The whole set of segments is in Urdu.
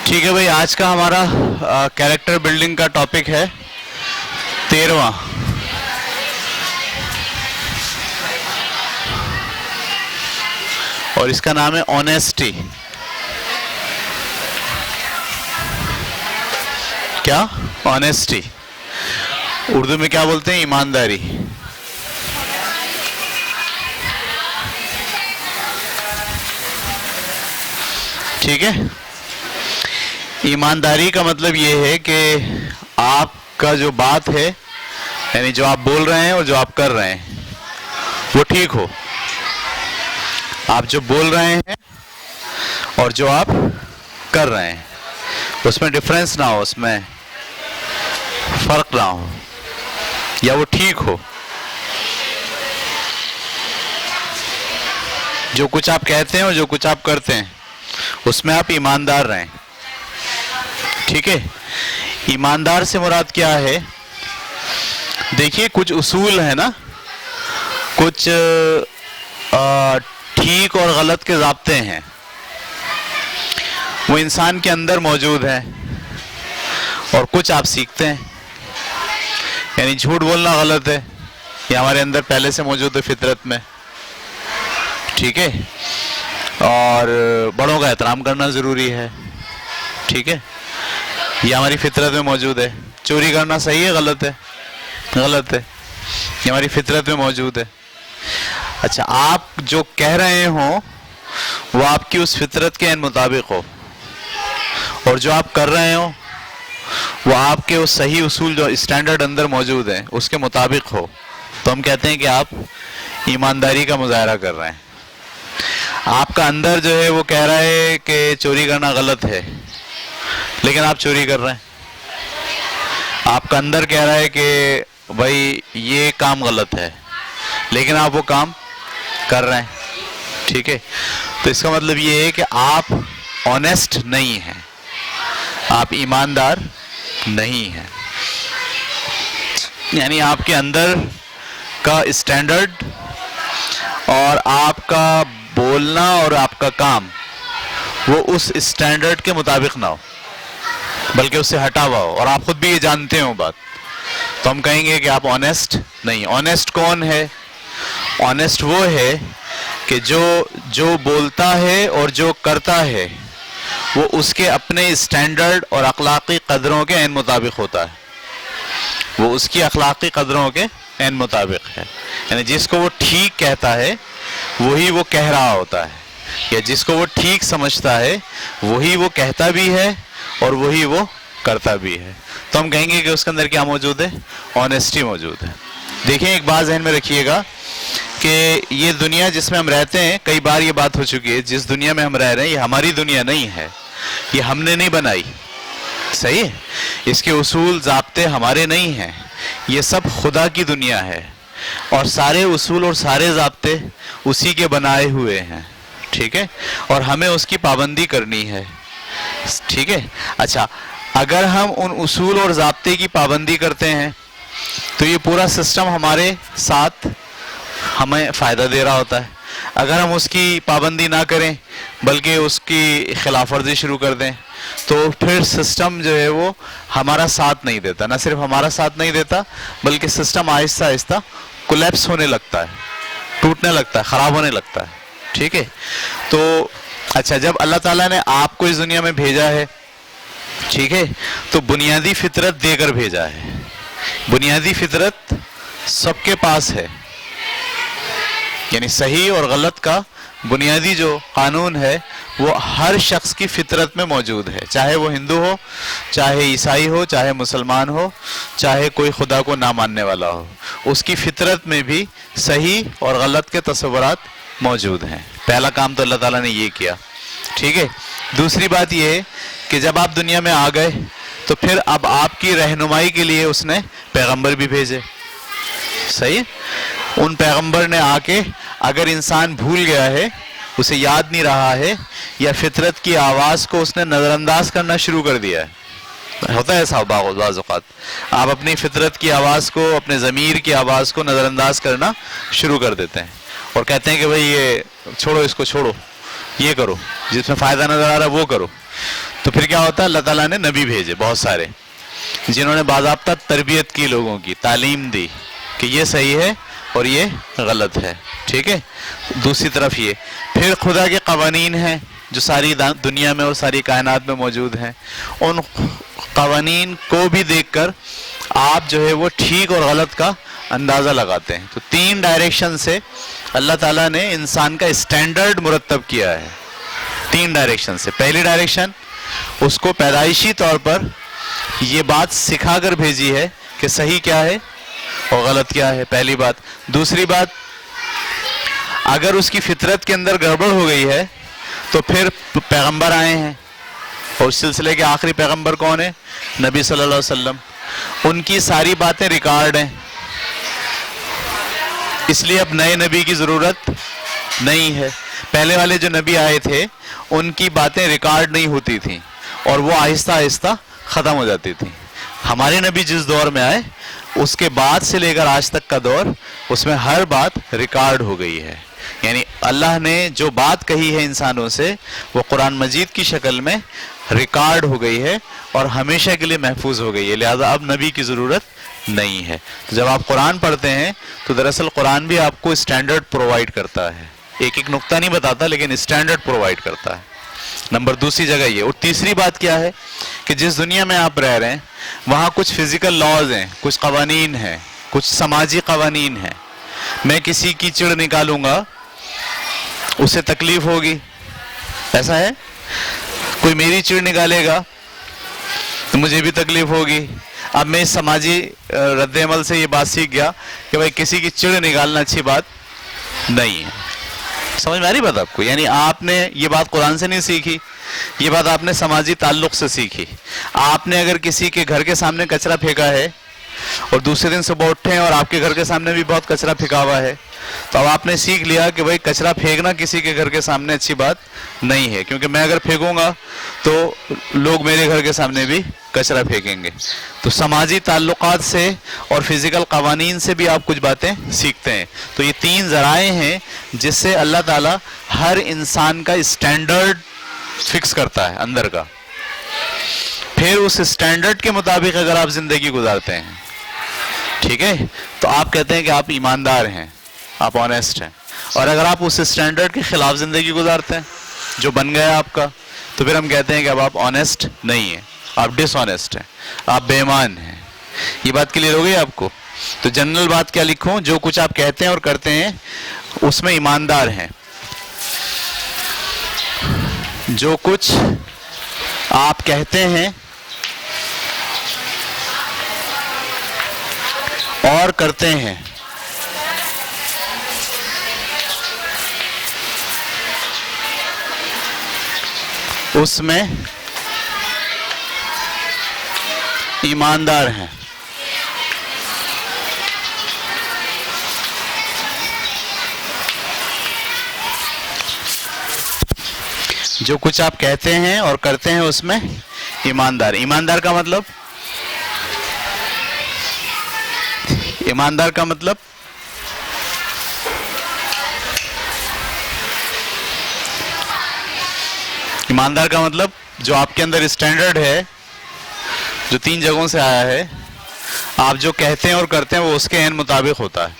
ٹھیک ہے بھائی، آج کا ہمارا کیریکٹر بلڈنگ کا ٹاپک ہے 13واں، اور اس کا نام ہے آنیسٹی۔ کیا؟ آنیسٹی اردو میں کیا بولتے ہیں؟ ایمانداری۔ ٹھیک ہے، ایمانداری کا مطلب یہ ہے کہ آپ کا جو بات ہے، یعنی جو آپ بول رہے ہیں اور جو آپ کر رہے ہیں وہ ٹھیک ہو۔ آپ جو بول رہے ہیں اور جو آپ کر رہے ہیں اس میں ڈفرینس نہ ہو، اس میں فرق نہ ہو، یا وہ ٹھیک ہو۔ جو کچھ آپ کہتے ہیں اور جو کچھ آپ کرتے ہیں اس میں آپ ایماندار رہیں۔ ٹھیک ہے، ایماندار سے مراد کیا ہے؟ دیکھیے، کچھ اصول ہیں نا، کچھ ٹھیک اور غلط کے ضابطے ہیں، وہ انسان کے اندر موجود ہیں اور کچھ آپ سیکھتے ہیں۔ یعنی جھوٹ بولنا غلط ہے، یہ ہمارے اندر پہلے سے موجود ہے فطرت میں۔ ٹھیک ہے، اور بڑوں کا احترام کرنا ضروری ہے۔ ٹھیک ہے، یہ ہماری فطرت میں موجود ہے۔ چوری کرنا صحیح ہے غلط ہے؟ غلط ہے، یہ ہماری فطرت میں موجود ہے۔ اچھا، آپ جو کہہ رہے ہوں وہ آپ کی اس فطرت کے عین مطابق ہو، اور جو آپ کر رہے ہوں وہ آپ کے اس صحیح اصول جو اسٹینڈرڈ اندر موجود ہیں اس کے مطابق ہو، تو ہم کہتے ہیں کہ آپ ایمانداری کا مظاہرہ کر رہے ہیں۔ آپ کا اندر جو ہے وہ کہہ رہا ہے کہ چوری کرنا غلط ہے، لیکن آپ چوری کر رہے ہیں۔ آپ کا اندر کہہ رہا ہے کہ بھائی یہ کام غلط ہے، لیکن آپ وہ کام کر رہے ہیں۔ ٹھیک ہے، تو اس کا مطلب یہ ہے کہ آپ آنیسٹ نہیں ہیں، آپ ایماندار نہیں ہیں۔ یعنی آپ کے اندر کا اسٹینڈرڈ اور آپ کا بولنا اور آپ کا کام وہ اس اسٹینڈرڈ کے مطابق نہ ہو، بلکہ اس سے ہٹا ہوا ہو، اور آپ خود بھی یہ جانتے ہو بات، تو ہم کہیں گے کہ آپ آنیسٹ نہیں۔ آنیسٹ کون ہے؟ آنیسٹ وہ ہے کہ جو بولتا ہے اور جو کرتا ہے وہ اس کے اپنے اسٹینڈرڈ اور اخلاقی قدروں کے عین مطابق ہوتا ہے، وہ اس کی اخلاقی قدروں کے عین مطابق ہے۔ یعنی جس کو وہ ٹھیک کہتا ہے وہی وہ کہہ رہا ہوتا ہے، یا جس کو وہ ٹھیک سمجھتا ہے وہی وہ کہتا بھی ہے اور وہی وہ کرتا بھی ہے، تو ہم کہیں گے کہ اس کے اندر کیا موجود ہے؟ آنیسٹی موجود ہے۔ دیکھیں، ایک بات ذہن میں رکھیے گا کہ یہ دنیا جس میں ہم رہتے ہیں، کئی بار یہ بات ہو چکی ہے، جس دنیا میں ہم رہ رہے ہیں یہ ہماری دنیا نہیں ہے، یہ ہم نے نہیں بنائی۔ صحیح ہے، اس کے اصول ضابطے ہمارے نہیں ہیں، یہ سب خدا کی دنیا ہے، اور سارے اصول اور سارے ضابطے اسی کے بنائے ہوئے ہیں۔ ٹھیک ہے، اور ہمیں اس کی پابندی کرنی ہے۔ ٹھیک ہے، اچھا، اگر ہم ان اصول اور ضابطے کی پابندی کرتے ہیں تو یہ پورا سسٹم ہمارے ساتھ ہمیں فائدہ دے رہا ہوتا ہے۔ اگر ہم اس کی پابندی نہ کریں بلکہ اس کی خلاف ورزی شروع کر دیں تو پھر سسٹم جو ہے وہ ہمارا ساتھ نہیں دیتا، نہ صرف ہمارا ساتھ نہیں دیتا بلکہ سسٹم آہستہ آہستہ کولیپس ہونے لگتا ہے، ٹوٹنے لگتا ہے، خراب ہونے لگتا ہے۔ ٹھیک ہے، تو اچھا، جب اللہ تعالیٰ نے آپ کو اس دنیا میں بھیجا ہے، ٹھیک ہے، تو بنیادی فطرت دے کر بھیجا ہے۔ بنیادی فطرت سب کے پاس ہے، یعنی صحیح اور غلط کا بنیادی جو قانون ہے وہ ہر شخص کی فطرت میں موجود ہے، چاہے وہ ہندو ہو، چاہے عیسائی ہو، چاہے مسلمان ہو، چاہے کوئی خدا کو نہ ماننے والا ہو، اس کی فطرت میں بھی صحیح اور غلط کے تصورات موجود ہیں۔ پہلا کام تو اللہ تعالیٰ نے یہ کیا۔ ٹھیک ہے، دوسری بات یہ ہے کہ جب آپ دنیا میں آ گئے تو پھر اب آپ کی رہنمائی کے لیے اس نے پیغمبر بھی بھیجے۔ صحیح، ان پیغمبر نے آ کے اگر انسان بھول گیا ہے، اسے یاد نہیں رہا ہے، یا فطرت کی آواز کو اس نے نظر انداز کرنا شروع کر دیا ہے، ہوتا ہے ایسا بعض اوقات، آپ اپنی فطرت کی آواز کو، اپنے ضمیر کی آواز کو نظر انداز کرنا شروع کر دیتے ہیں اور کہتے ہیں کہ بھئی یہ چھوڑو، اس کو چھوڑو، یہ کرو، جس میں فائدہ نظر آ رہا ہے وہ کرو. تو پھر کیا ہوتا ہے؟ اللہ تعالیٰ نے نبی بھیجے بہت سارے، جنہوں نے باضابطہ تربیت کی، لوگوں کی تعلیم دی کہ یہ صحیح ہے اور یہ غلط ہے. ٹھیک ہے. دوسری طرف یہ پھر خدا کے قوانین ہیں جو ساری دنیا میں اور ساری کائنات میں موجود ہیں. ان قوانین کو بھی دیکھ کر آپ جو ہے وہ ٹھیک اور غلط کا اندازہ لگاتے ہیں. تو 3 ڈائریکشن سے اللہ تعالیٰ نے انسان کا اسٹینڈرڈ مرتب کیا ہے. 3 ڈائریکشن سے. پہلی ڈائریکشن اس کو پیدائشی طور پر یہ بات سکھا کر بھیجی ہے کہ صحیح کیا ہے اور غلط کیا ہے، پہلی بات. دوسری بات، اگر اس کی فطرت کے اندر گڑبڑ ہو گئی ہے تو پھر پیغمبر آئے ہیں، اور اس سلسلے کے آخری پیغمبر کون ہے؟ نبی صلی اللہ علیہ وسلم. ان کی ساری باتیں ریکارڈ ہیں، اس لیے اب نئے نبی کی ضرورت نہیں ہے. پہلے والے جو نبی آئے تھے ان کی باتیں ریکارڈ نہیں ہوتی تھیں اور وہ آہستہ آہستہ ختم ہو جاتی تھیں. ہمارے نبی جس دور میں آئے اس کے بعد سے لے کر آج تک کا دور، اس میں ہر بات ریکارڈ ہو گئی ہے. یعنی اللہ نے جو بات کہی ہے انسانوں سے وہ قرآن مجید کی شکل میں ریکارڈ ہو گئی ہے اور ہمیشہ کے لیے محفوظ ہو گئی ہے. لہذا اب نبی کی ضرورت نہیں ہے. تو جب آپ قرآن پڑھتے ہیں تو دراصل قرآن بھی آپ کو اسٹینڈرڈ پرووائڈ کرتا ہے. ایک ایک نقطہ نہیں بتاتا لیکن اسٹینڈرڈ پرووائڈ کرتا ہے. نمبر دوسری جگہ یہ. اور تیسری بات کیا ہے کہ جس دنیا میں آپ رہ رہے ہیں وہاں کچھ فزیکل لاز ہیں، کچھ قوانین ہیں، کچھ سماجی قوانین ہیں. میں کسی کی چڑ نکالوں گا اسے تکلیف ہوگی، ایسا ہے؟ کوئی میری چڑ نکالے گا تو مجھے بھی تکلیف ہوگی. اب میں اس سماجی رد عمل سے یہ بات سیکھ گیا کہ بھائی کسی کی چڑ نکالنا اچھی بات نہیں ہے. سمجھ میں آ رہی بات آپ کو؟ یعنی آپ نے یہ بات قرآن سے نہیں سیکھی، یہ بات آپ نے سماجی تعلق سے سیکھی. آپ نے اگر کسی کے گھر کے سامنے کچرا پھینکا ہے اور دوسرے دن صبح اٹھے ہیں اور آپ کے گھر کے سامنے بھی بہت کچرا پھینکا ہوا ہے تو اب آپ نے سیکھ لیا کہ بھائی کچرا پھینکنا کسی کے گھر کے سامنے اچھی بات نہیں ہے، کیونکہ میں اگر پھینکوں گا تو لوگ میرے گھر کے سامنے بھی کچرا پھینکیں گے. تو سماجی تعلقات سے اور فزیکل قوانین سے بھی آپ کچھ باتیں سیکھتے ہیں. تو یہ 3 ذرائع ہیں جس سے اللہ تعالیٰ ہر انسان کا اسٹینڈرڈ فکس کرتا ہے اندر کا. پھر اس اسٹینڈرڈ کے مطابق اگر آپ زندگی گزارتے ہیں، ٹھیک ہے، تو آپ کہتے ہیں کہ آپ ایماندار ہیں، آپ آنیسٹ ہیں. اور اگر آپ اس اسٹینڈرڈ کے خلاف زندگی گزارتے ہیں جو بن گیا آپ کا، تو پھر ہم کہتے ہیں کہ اب آپ آنیسٹ نہیں ہیں، آپ ڈس آنیسٹ ہیں، آپ بے ایمان ہیں. یہ بات کلیئر ہو گئی آپ کو؟ تو جنرل بات کیا لکھوں؟ جو کچھ آپ کہتے ہیں اور کرتے ہیں اس میں ایماندار ہیں. جو کچھ آپ کہتے ہیں اور کرتے ہیں اس میں ایماندار ہیں. جو کچھ آپ کہتے ہیں اور کرتے ہیں اس میں ایماندار. ایماندار کا مطلب، ایماندار کا مطلب ایماندار کا مطلب جو آپ کے اندر اسٹینڈرڈ ہے جو 3 جگہوں سے آیا ہے، آپ جو کہتے ہیں اور کرتے ہیں وہ اس کے عین مطابق ہوتا ہے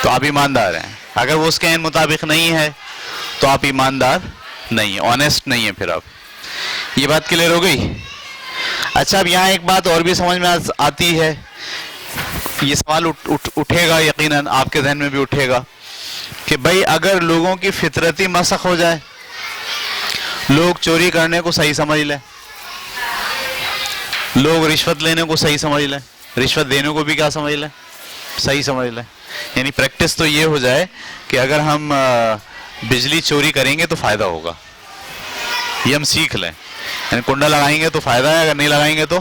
تو آپ ایماندار ہیں. اگر وہ اس کے عین مطابق نہیں ہے تو آپ ایماندار نہیں ہیں، آنیسٹ نہیں ہیں. پھر آپ، یہ بات کلیئر ہو گئی؟ اچھا، اب یہاں ایک بات اور بھی سمجھ میں آتی ہے. یہ سوال اٹھے گا، یقیناً آپ کے ذہن میں بھی اٹھے گا کہ بھائی اگر لوگوں کی فطرتی مسخ ہو جائے، لوگ چوری کرنے کو صحیح سمجھ لیں، لوگ رشوت لینے کو صحیح سمجھ لیں، رشوت دینے کو بھی کیا سمجھ لیں؟ صحیح سمجھ لیں. یعنی پریکٹس تو یہ ہو جائے کہ اگر ہم بجلی چوری کریں گے تو فائدہ ہوگا، یہ ہم سیکھ لیں. یعنی کنڈا لگائیں گے تو فائدہ ہے، اگر نہیں لگائیں گے تو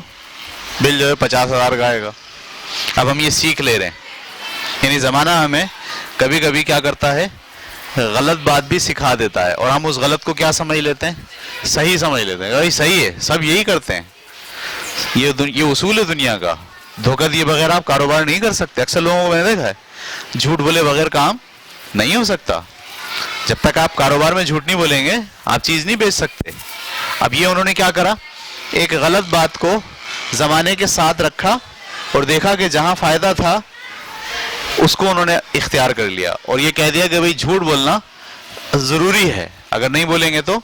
بل جو ہے 50,000 کا آئے گا. اب ہم یہ سیکھ لے رہے ہیں. یعنی زمانہ ہمیں کبھی کبھی کیا کرتا ہے، غلط بات بھی سکھا دیتا ہے اور ہم اس غلط کو کیا سمجھ لیتے ہیں؟ صحیح سمجھ لیتے ہیں. بھائی صحیح ہے، سب یہی کرتے ہیں، یہ اصول ہے دنیا کا. دھوکہ دیے بغیر آپ کاروبار نہیں کر سکتے. اکثر لوگوں کو میں نے دیکھا ہے جھوٹ بولے بغیر کام نہیں ہو سکتا. جب تک آپ کاروبار میں جھوٹ نہیں بولیں گے آپ چیز نہیں بیچ سکتے. اب یہ انہوں نے کیا کرا, ایک غلط بات کو زمانے کے ساتھ رکھا اور دیکھا کہ جہاں فائدہ تھا اس کو انہوں نے اختیار کر لیا اور یہ کہہ دیا کہ بھئی جھوٹ بولنا ضروری ہے, اگر نہیں بولیں گے تو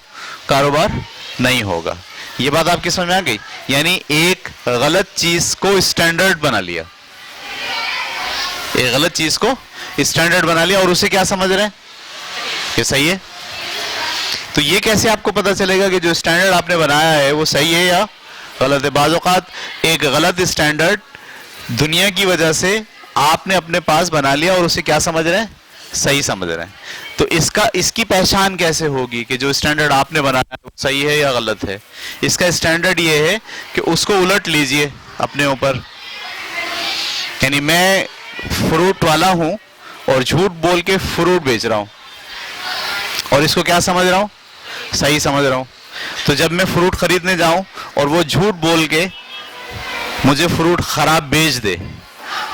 کاروبار نہیں ہوگا. یہ بات آپ کی سمجھ میں آ گئی؟ یعنی ایک غلط چیز کو اسٹینڈرڈ بنا لیا, ایک غلط چیز کو اسٹینڈرڈ بنا لیا اور اسے کیا سمجھ رہے ہیں کہ صحیح ہے. تو یہ کیسے آپ کو پتہ چلے گا کہ جو اسٹینڈرڈ آپ نے بنایا ہے وہ صحیح ہے یا غلط ہے؟ بعض اوقات ایک غلط اسٹینڈرڈ دنیا کی وجہ سے آپ نے اپنے پاس بنا لیا اور اسے کیا سمجھ رہے ہیں, صحیح سمجھ رہے ہیں. تو اس کی پہچان کیسے ہوگی کہ جو اسٹینڈرڈ آپ نے بنایا ہے وہ صحیح ہے یا غلط ہے؟ اس کا اسٹینڈرڈ یہ ہے کہ اس کو الٹ لیجئے اپنے اوپر. یعنی میں فروٹ والا ہوں اور جھوٹ بول کے فروٹ بیچ رہا ہوں اور اس کو کیا سمجھ رہا ہوں, صحیح سمجھ رہا ہوں. تو جب میں فروٹ خریدنے جاؤں اور وہ جھوٹ بول کے مجھے فروٹ خراب بیچ دے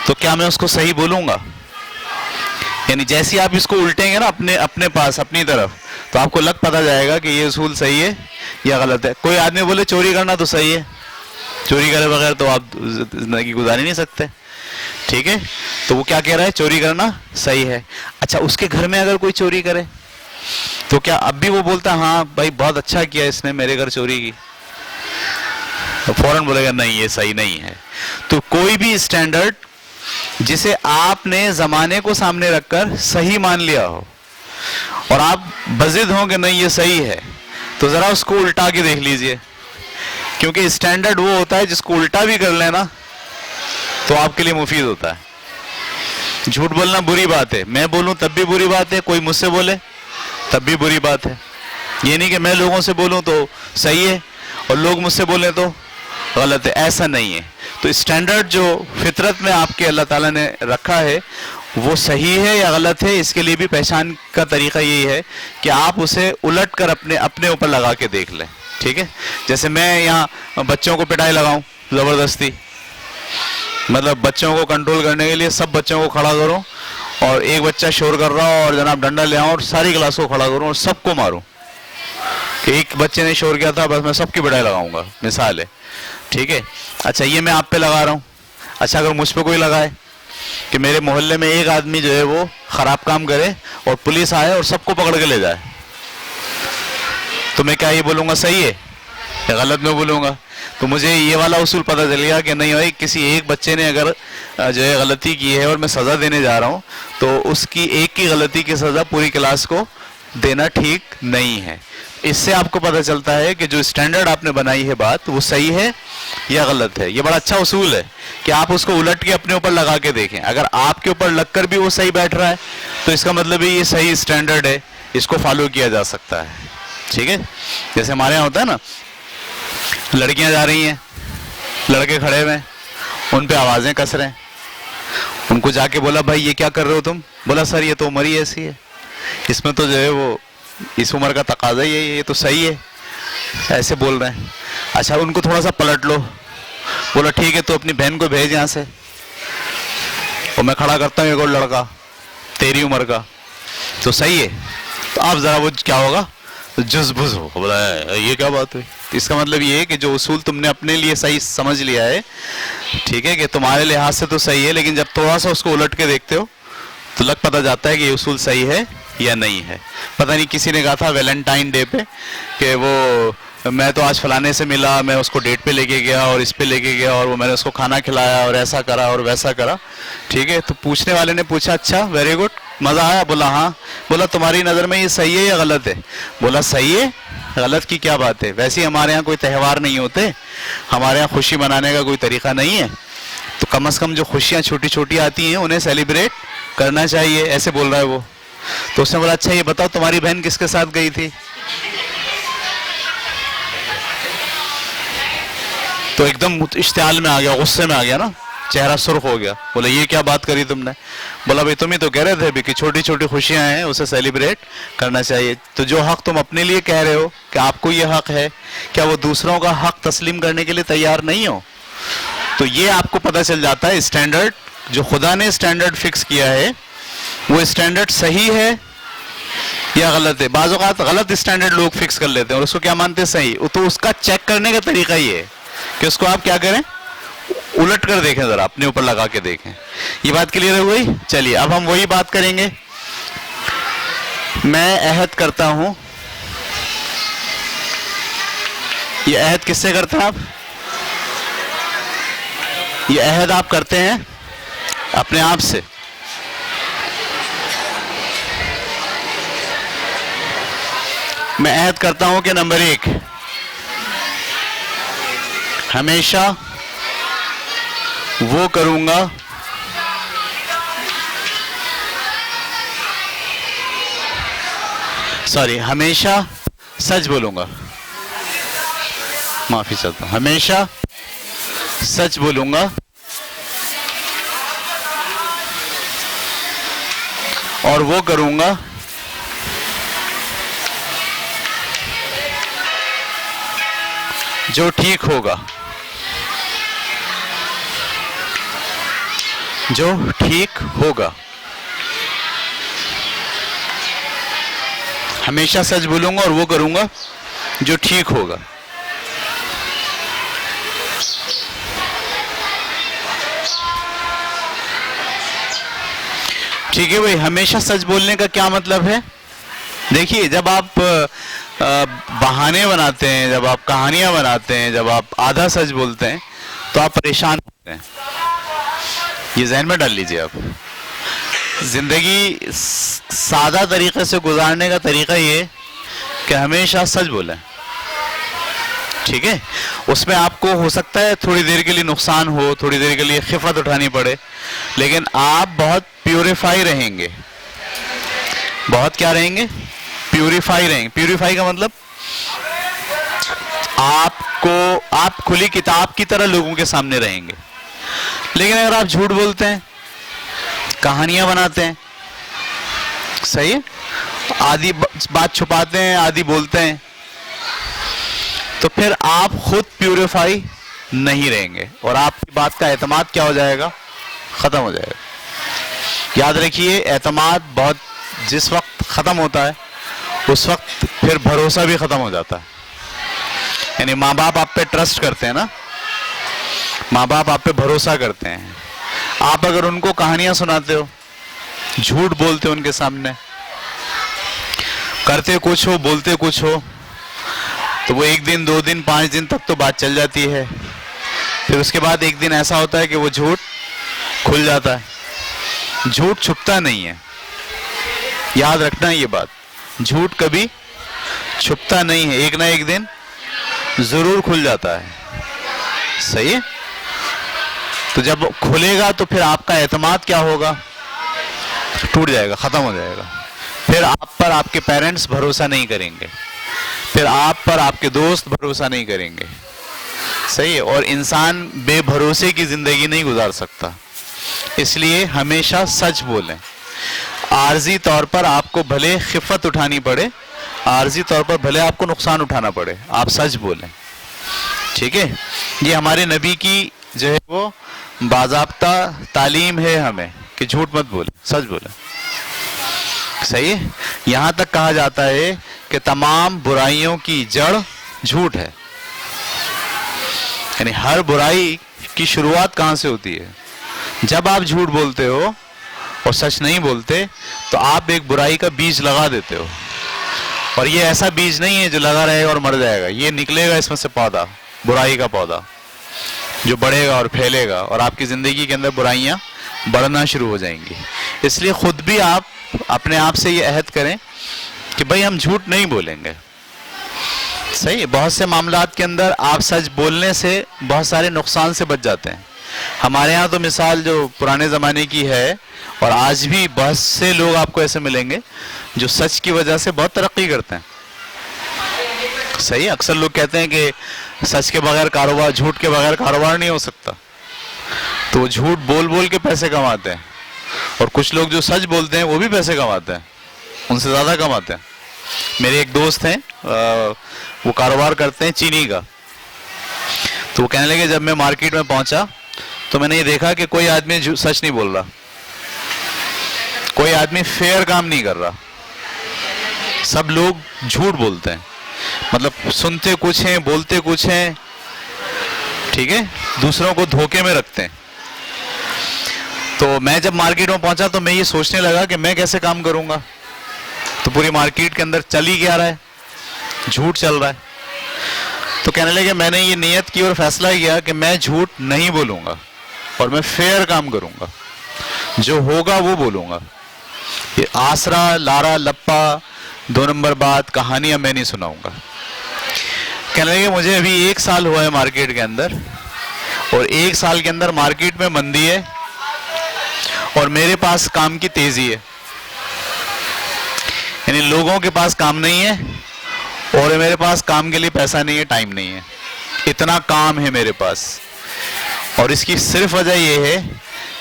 تو کیا میں اس کو صحیح بولوں گا؟ یعنی جیسے آپ اس کو الٹیں گے نا اپنے پاس اپنی طرف تو آپ کو لگ پتہ جائے گا کہ یہ اصول صحیح ہے یا غلط ہے. کوئی آدمی بولے چوری کرنا تو صحیح ہے, چوری کرے بغیر تو آپ زندگی گزار ہی نہیں سکتے, ٹھیک ہے, تو وہ کیا کہہ رہا ہے, چوری کرنا صحیح ہے. اچھا اس کے گھر میں اگر کوئی چوری کرے تو کیا اب بھی وہ بولتا ہاں بھائی بہت اچھا کیا اس نے میرے گھر چوری کی؟ تو فوراً بولے گا نہیں یہ صحیح نہیں ہے. تو کوئی بھی اسٹینڈرڈ جسے آپ نے زمانے کو سامنے رکھ کر صحیح مان لیا ہو اور آپ بضد ہوں کہ نہیں یہ صحیح ہے تو ذرا اس کو الٹا کے دیکھ لیجئے, کیونکہ اسٹینڈرڈ وہ ہوتا ہے جس کو الٹا بھی کر لینا تو آپ کے لیے مفید ہوتا ہے. جھوٹ بولنا بری بات ہے, میں بولوں تب بھی بری بات ہے, کوئی مجھ سے بولے تب بھی بری بات ہے. یہ نہیں کہ میں لوگوں سے بولوں تو صحیح ہے اور لوگ مجھ سے بولیں تو غلط ہے, ایسا نہیں ہے. تو اسٹینڈرڈ جو فطرت میں آپ کے اللہ تعالیٰ نے رکھا ہے وہ صحیح ہے یا غلط ہے, اس کے لیے بھی پہچان کا طریقہ یہی ہے کہ آپ اسے الٹ کر اپنے اوپر لگا کے دیکھ لیں, ٹھیک ہے. جیسے میں یہاں بچوں کو پٹائی لگاؤں زبردستی, مطلب بچوں کو کنٹرول کرنے کے لیے سب بچوں کو کھڑا کروں اور ایک بچہ شور کر رہا ہو اور جناب ڈنڈا لے آؤں اور ساری کلاس کو کھڑا کروں اور سب کو ماروں کہ ایک بچے نے شور کیا تھا بس میں سب کی پٹائی لگاؤں گا, مثال ہے, ٹھیک ہے. اچھا یہ میں آپ پہ لگا رہا ہوں. اچھا اگر مجھ پہ کوئی لگائے کہ میرے محلے میں ایک آدمی جو ہے وہ خراب کام کرے اور پولیس آئے اور سب کو پکڑ کے لے جائے تو میں کیا یہ بولوں گا صحیح ہے یا غلط میں بولوں گا؟ تو مجھے یہ والا اصول پتہ چل گیا کہ نہیں بھائی کسی ایک بچے نے اگر جو ہے غلطی کی ہے اور میں سزا دینے جا رہا ہوں تو اس کی ایک کی غلطی کی سزا پوری کلاس کو دینا ٹھیک نہیں ہے. اس سے آپ کو پتہ چلتا ہے کہ جو اسٹینڈرڈ آپ نے بنائی ہے بات وہ صحیح ہے یا غلط ہے. یہ بڑا اچھا اصول ہے کہ آپ اس کو الٹ کے اپنے اوپر لگا کے دیکھیں. اگر آپ کے اوپر لگ کر بھی وہ صحیح بیٹھ رہا ہے تو اس کا مطلب یہ صحیح اسٹینڈرڈ ہے, اس کو فالو کیا جا سکتا ہے, ٹھیک ہے. جیسے ہمارے یہاں ہوتا ہے نا, لڑکیاں جا رہی ہیں, لڑکے کھڑے ہوئے, ان پہ آوازیں کس رہے ہیں, ان کو جا کے بولا بھائی یہ کیا کر رہے ہو تم؟ بولا سر یہ تو عمر ہی ایسی ہے, اس میں تو جو ہے وہ اس عمر کا تقاضا ہی ہے, یہ تو صحیح ہے, ایسے بول رہے ہیں. اچھا ان کو تھوڑا سا پلٹ لو, بولا ٹھیک ہے تو اپنی بہن کو بھیج یہاں سے, اور میں کھڑا کرتا ہوں ایک اور لڑکا تیری عمر کا, تو صحیح ہے. تو آپ ذرا وہ کیا ہوگا جز بز ہو, بولا یہ کیا بات ہوئی؟ اس کا مطلب یہ ہے کہ جو اصول تم نے اپنے لیے صحیح سمجھ لیا ہے, ٹھیک ہے, کہ تمہارے لحاظ سے تو صحیح ہے, لیکن جب تھوڑا سا اس کو الٹ کے دیکھتے ہو تو لگ پتہ جاتا ہے کہ یہ اصول صحیح ہے یا نہیں ہے. پتہ نہیں کسی نے کہا تھا ویلنٹائن ڈے پہ کہ وہ میں تو آج فلانے سے ملا, میں اس کو ڈیٹ پہ لے کے گیا اور اس پہ لے کے گیا اور وہ میں نے اس کو کھانا کھلایا اور ایسا کرا اور ویسا کرا, ٹھیک ہے. تو پوچھنے والے نے پوچھا اچھا ویری گڈ, مزہ آیا؟ بولا ہاں. بولا تمہاری نظر میں یہ صحیح ہے یا غلط ہے؟ بولا صحیح ہے, غلط کی کیا بات ہے؟ ویسے ہی ہمارے یہاں کوئی تہوار نہیں ہوتے, ہمارے یہاں خوشی منانے کا کوئی طریقہ نہیں ہے, تو کم از کم جو خوشیاں چھوٹی چھوٹی آتی ہیں انہیں سیلیبریٹ کرنا چاہیے, ایسے بول رہا ہے وہ. تو اس نے بولا اچھا یہ بتاؤ تمہاری بہن کس کے ساتھ گئی تھی؟ تو ایک دم اشتعال میں آ گیا, غصے میں آ گیا نا, چہرہ سرخ ہو گیا. بولا یہ کیا بات کری تم نے؟ بولا بھائی تم ہی تو کہہ رہے تھے کہ چھوٹی چھوٹی خوشیاں ہیں اسے سیلیبریٹ کرنا چاہیے, تو جو حق تم اپنے لیے کہہ رہے ہو کہ آپ کو یہ حق ہے, کیا وہ دوسروں کا حق تسلیم کرنے کے لیے تیار نہیں ہو؟ تو یہ آپ کو پتہ چل جاتا ہے اسٹینڈرڈ جو خدا نے اسٹینڈرڈ فکس کیا ہے وہ اسٹینڈرڈ صحیح ہے یا غلط ہے؟ بعض اوقات غلط اسٹینڈرڈ لوگ فکس کر لیتے ہیں اور اس کو کیا مانتے ہیں صحیح. تو اس کا چیک کرنے کا طریقہ یہ ہے کہ اس کو آپ کیا کریں, الٹ کر دیکھیں, ذرا اپنے اوپر لگا کے دیکھیں. یہ بات کلیئر ہو گئی؟ چلیے اب ہم وہی بات کریں گے. میں عہد کرتا ہوں. یہ عہد کس سے کرتے ہیں آپ؟ یہ عہد آپ کرتے ہیں اپنے آپ سے. میں عہد کرتا ہوں کہ نمبر 1 ہمیشہ وہ کروں گا ہمیشہ سچ بولوں گا. معافی چاہتا ہوں. ہمیشہ سچ بولوں گا اور وہ کروں گا جو ٹھیک ہوگا. جو ٹھیک ہوگا. ہمیشہ سچ بولوں گا اور وہ کروں گا جو ٹھیک ہوگا. ٹھیک ہے بھائی. ہمیشہ سچ بولنے کا کیا مطلب ہے؟ دیکھیے, جب آپ بہانے بناتے ہیں, جب آپ کہانیاں بناتے ہیں, جب آپ آدھا سچ بولتے ہیں تو آپ پریشان ہوتے ہیں. یہ ذہن میں ڈال لیجئے. آپ زندگی سادہ طریقے سے گزارنے کا طریقہ یہ کہ ہمیشہ سچ بولیں. ٹھیک ہے. اس میں آپ کو ہو سکتا ہے تھوڑی دیر کے لیے نقصان ہو, تھوڑی دیر کے لیے خفت اٹھانی پڑے, لیکن آپ بہت پیوریفائی رہیں گے. بہت کیا رہیں گے؟ پیوریفائی رہیں گے. پیوریفائی کا مطلب آپ کھلی کتاب کی طرح لوگوں کے سامنے رہیں گے. لیکن اگر آپ جھوٹ بولتے ہیں, کہانیاں بناتے ہیں, صحیح ہے, آدھی بات چھپاتے ہیں, آدھی بولتے ہیں, تو پھر آپ خود پیوریفائی نہیں رہیں گے اور آپ کی بات کا اعتماد کیا ہو جائے گا؟ ختم ہو جائے گا. یاد رکھیے, اعتماد جس وقت ختم ہوتا ہے اس وقت پھر بھروسہ بھی ختم ہو جاتا ہے. یعنی ماں باپ آپ پہ ٹرسٹ کرتے ہیں نا, ماں باپ آپ پہ بھروسہ کرتے ہیں. آپ اگر ان کو کہانیاں سناتے ہو, جھوٹ بولتے ہو ان کے سامنے, کرتے کچھ ہو بولتے کچھ ہو, تو وہ 1 دن 2 دن 5 دن تک تو بات چل جاتی ہے. پھر اس کے بعد ایک دن ایسا ہوتا ہے کہ وہ جھوٹ کھل جاتا ہے. جھوٹ چھپتا نہیں ہے, یاد رکھنا یہ بات. جھوٹ کبھی چھپتا نہیں ہے, ایک نہ ایک دن ضرور کھل جاتا ہے. صحیح ہے. تو جب کھلے گا تو پھر آپ کا اعتماد کیا ہوگا؟ ٹوٹ جائے گا, ختم ہو جائے گا. پھر آپ پر آپ کے پیرنٹس بھروسہ نہیں کریں گے, پھر آپ پر آپ کے دوست بھروسہ نہیں کریں گے. صحیح ہے. اور انسان بے بھروسے کی زندگی نہیں گزار سکتا. اس لیے ہمیشہ سچ بولیں. عارضی طور پر آپ کو بھلے خفت اٹھانی پڑے, عارضی طور پر بھلے آپ کو نقصان اٹھانا پڑے, آپ سچ بولیں. ٹھیک ہے. یہ ہمارے نبی کی جو ہے وہ باضابطہ تعلیم ہے ہمیں کہ جھوٹ مت بولیں, سچ بولیں. صحیح ہے. یہاں تک کہا جاتا ہے کہ تمام برائیوں کی جڑ جھوٹ ہے. یعنی ہر برائی کی شروعات کہاں سے ہوتی ہے؟ جب آپ جھوٹ بولتے ہو اور سچ نہیں بولتے تو آپ ایک برائی کا بیج لگا دیتے ہو. اور یہ ایسا بیج نہیں ہے جو لگا رہے گا اور مر جائے گا. یہ نکلے گا اس میں سے پودا, برائی کا پودا, جو بڑھے گا اور پھیلے گا, اور آپ کی زندگی کے اندر برائیاں بڑھنا شروع ہو جائیں گی. اس لیے خود بھی آپ اپنے آپ سے یہ عہد کریں کہ بھائی ہم جھوٹ نہیں بولیں گے. صحیح. بہت سے معاملات کے اندر آپ سچ بولنے سے بہت سارے نقصان سے بچ جاتے ہیں. ہمارے ہاں تو مثال جو پرانے زمانے کی ہے, اور آج بھی بہت سے لوگ آپ کو ایسے ملیں گے جو سچ کی وجہ سے بہت ترقی کرتے ہیں. صحیح. اکثر لوگ کہتے ہیں کہ سچ کے بغیر کاروبار, جھوٹ کے بغیر کاروبار نہیں ہو سکتا. تو وہ جھوٹ بول بول کے پیسے کماتے ہیں, اور کچھ لوگ جو سچ بولتے ہیں وہ بھی پیسے کماتے ہیں, ان سے زیادہ کماتے ہیں. میرے ایک دوست ہیں, وہ کاروبار کرتے ہیں چینی کا. تو وہ کہنے لگے جب میں مارکیٹ میں پہنچا تو میں نے یہ دیکھا کہ کوئی آدمی سچ نہیں بول رہا, کوئی آدمی فیئر کام نہیں کر رہا. سب لوگ جھوٹ بولتے ہیں، مطلب سنتے کچھ ہیں بولتے کچھ ہیں، ٹھیک ہے، دوسروں کو دھوکے میں رکھتے ہیں. تو میں جب مارکیٹ میں پہنچا تو میں یہ سوچنے لگا کہ میں کیسے کام کروں گا. تو پوری مارکیٹ کے اندر چل ہی کیا رہا ہے، جھوٹ چل رہا ہے. تو کہنے لگے میں نے یہ نیت کی اور فیصلہ کیا کہ میں جھوٹ نہیں بولوں گا اور میں فیئر کام کروں گا، جو ہوگا وہ بولوں گا. یہ آسرا لارا لپا 2 نمبر بات کہانیاں میں نہیں سناؤں گا. کہنے لگے مجھے ابھی 1 سال ہوا ہے مارکیٹ کے اندر، اور 1 سال کے اندر مارکیٹ میں مندی ہے اور میرے پاس کام کی تیزی ہے. یعنی لوگوں کے پاس کام نہیں ہے اور میرے پاس کام کے لیے پیسہ نہیں ہے، ٹائم نہیں ہے. اتنا کام ہے میرے پاس. اور اس کی صرف وجہ یہ ہے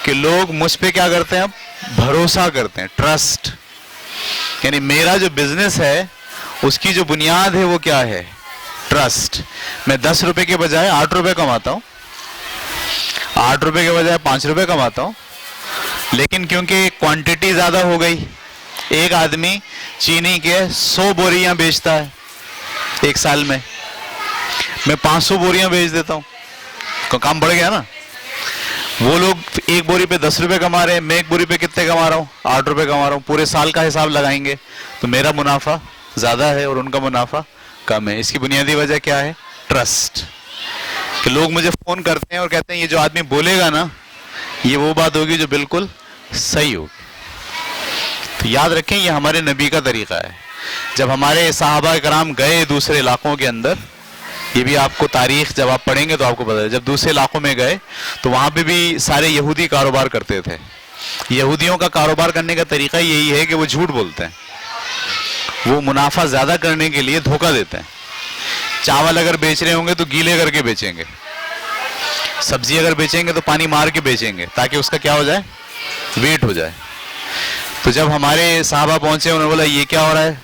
کہ لوگ مجھ پہ کیا کرتے ہیں، اب بھروسہ کرتے ہیں، ٹرسٹ. یعنی میرا جو بزنس ہے اس کی جو بنیاد ہے وہ کیا ہے، ٹرسٹ. میں 10 روپے کے بجائے 8 روپے کماتا ہوں، 8 روپے کے بجائے 5 روپے کماتا ہوں. لیکن کیونکہ کوانٹٹی زیادہ ہو گئی، ایک آدمی چینی کے 100 بوریاں بیچتا ہے 1 سال میں 500 بوریاں بیچ دیتا ہوں، تو کام بڑھ گیا نا. وہ لوگ 1 بوری پہ 10 روپے کما رہے ہیں، میں 1 بوری پہ کتنے کما رہا ہوں، 8 روپے کما رہا ہوں. پورے سال کا حساب لگائیں گے تو میرا منافع زیادہ ہے اور ان کا منافع کم ہے. اس کی بنیادی وجہ کیا ہے، ٹرسٹ. کہ لوگ مجھے فون کرتے ہیں اور کہتے ہیں یہ جو آدمی بولے گا نا یہ وہ بات ہوگی جو بالکل صحیح ہوگی. تو یاد رکھیں یہ ہمارے نبی کا طریقہ ہے. جب ہمارے صحابہ کرام گئے دوسرے علاقوں کے اندر، یہ بھی آپ کو تاریخ جب آپ پڑھیں گے تو آپ کو پتہ ہے، جب دوسرے علاقوں میں گئے تو وہاں پہ بھی سارے یہودی کاروبار کرتے تھے. یہودیوں کا کاروبار کرنے کا طریقہ یہی ہے کہ وہ جھوٹ بولتے ہیں، وہ منافع زیادہ کرنے کے لیے دھوکہ دیتے ہیں. چاول اگر بیچ رہے ہوں گے تو گیلے کر کے بیچیں گے، سبزی اگر بیچیں گے تو پانی مار کے بیچیں گے تاکہ اس کا کیا ہو جائے، ویٹ ہو جائے. تو جب ہمارے صحابہ پہنچے انہوں نے بولا یہ کیا ہو رہا ہے،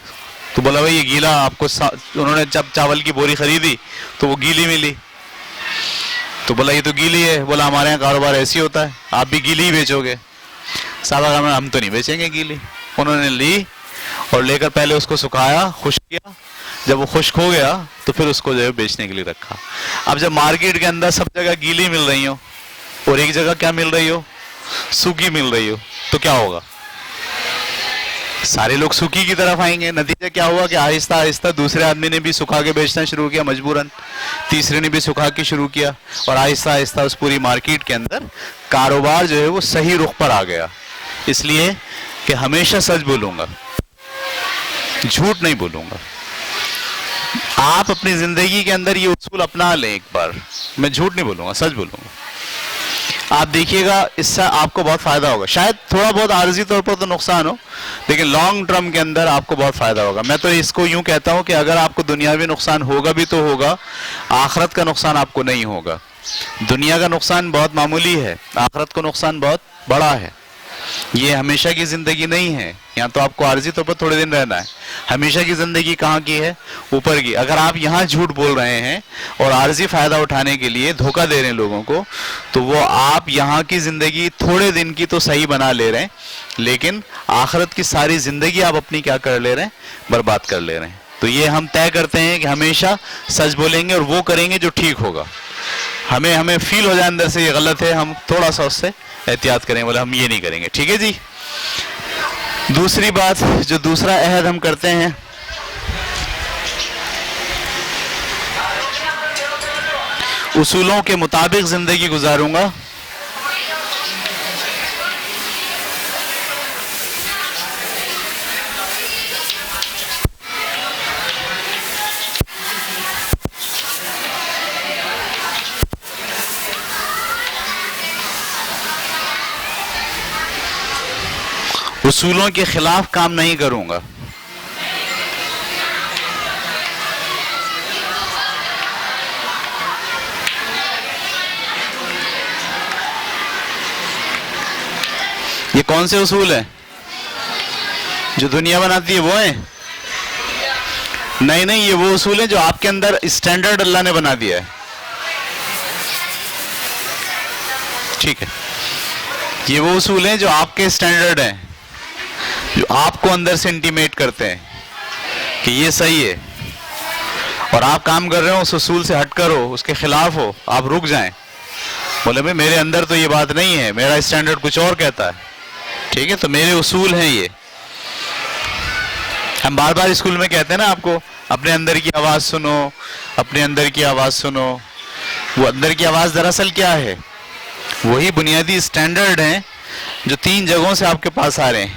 تو بولا بھائی یہ گیلا آپ کو. انہوں نے جب چاول کی بوری خریدی تو وہ گیلی ملی، تو بولا یہ تو گیلی ہے. بولا ہمارے یہاں کاروبار ایسی ہوتا ہے، آپ بھی گیلی ہی بیچو گے. صحابہ کہا ہم تو نہیں بیچیں گے گیلی. انہوں نے لی اور لے کر پہلے اس کو سکھایا، خشک کیا. جب وہ خشک ہو گیا تو پھر اس کو جو ہے بیچنے کے لیے رکھا. اب جب مارکیٹ کے اندر سب جگہ گیلی مل رہی ہو اور ایک جگہ کیا مل رہی ہو، سوکھی مل رہی ہو، تو کیا ہوگا، سارے لوگ سوکھی کی طرف آئیں گے. نتیجہ کیا ہوا کہ آہستہ آہستہ دوسرے آدمی نے بھی سکھا کے بیچنا شروع کیا مجبوراً، تیسرے نے بھی سکھا کے شروع کیا، اور آہستہ آہستہ اس پوری مارکیٹ کے اندر کاروبار جو ہے وہ صحیح رخ پر آ گیا. اس لیے کہ ہمیشہ سچ بولوں گا، جھوٹ نہیں بولوں گا. آپ اپنی زندگی کے اندر یہ اصول اپنا لیں ایک بار، میں جھوٹ نہیں بولوں گا، سچ بولوں گا. آپ دیکھیے گا اس سے آپ کو بہت فائدہ ہوگا. شاید تھوڑا بہت عارضی طور پر تو نقصان ہو، لیکن لانگ ٹرم کے اندر آپ کو بہت فائدہ ہوگا. میں تو اس کو یوں کہتا ہوں کہ اگر آپ کو دنیاوی نقصان ہوگا بھی تو ہوگا، آخرت کا نقصان آپ کو نہیں ہوگا. دنیا کا نقصان بہت معمولی ہے، آخرت کا نقصان بہت بڑا ہے. یہ ہمیشہ کی زندگی نہیں ہے، یہاں تو آپ کو عارضی طور پر تھوڑے دن رہنا ہے. ہمیشہ کی زندگی کہاں کی ہے، اوپر کی. اگر آپ یہاں جھوٹ بول رہے ہیں اور عارضی فائدہ اٹھانے کے لیے دھوکہ دے رہے ہیں لوگوں کو، تو وہ آپ یہاں کی زندگی تھوڑے دن کی تو صحیح بنا لے رہے ہیں، لیکن آخرت کی ساری زندگی آپ اپنی کیا کر لے رہے ہیں، برباد کر لے رہے ہیں. تو یہ ہم طے کرتے ہیں کہ ہمیشہ سچ بولیں گے اور وہ کریں گے جو ٹھیک ہوگا. ہمیں فیل ہو جائے اندر سے یہ غلط ہے، ہم تھوڑا سا اس سے احتیاط کریں، بولے ہم یہ نہیں کریں گے. ٹھیک ہے جی. دوسری بات جو دوسرا عہد ہم کرتے ہیں، اصولوں کے مطابق زندگی گزاروں گا. اصولوں کے خلاف کام نہیں کروں گا. یہ کون سے اصول ہیں جو دنیا بناتی ہے وہ ہیں؟ نہیں، یہ وہ اصول ہیں جو آپ کے اندر اسٹینڈرڈ اللہ نے بنا دیا ہے. ٹھیک ہے، یہ وہ اصول ہیں جو آپ کے اسٹینڈرڈ ہیں، جو آپ کو اندر سے انٹیمیٹ کرتے ہیں کہ یہ صحیح ہے اور آپ کام کر رہے ہو اس اصول سے ہٹ کر ہو، اس کے خلاف ہو، آپ رک جائیں، بولے بھائی میرے اندر تو یہ بات نہیں ہے، میرا اسٹینڈرڈ کچھ اور کہتا ہے، ٹھیک ہے، تو میرے اصول ہیں یہ. ہم بار بار اسکول میں کہتے ہیں نا آپ کو اپنے اندر کی آواز سنو، اپنے اندر کی آواز سنو. وہ اندر کی آواز دراصل کیا ہے؟ وہی بنیادی اسٹینڈرڈ ہیں جو 3 جگہوں سے آپ کے پاس آ رہے ہیں.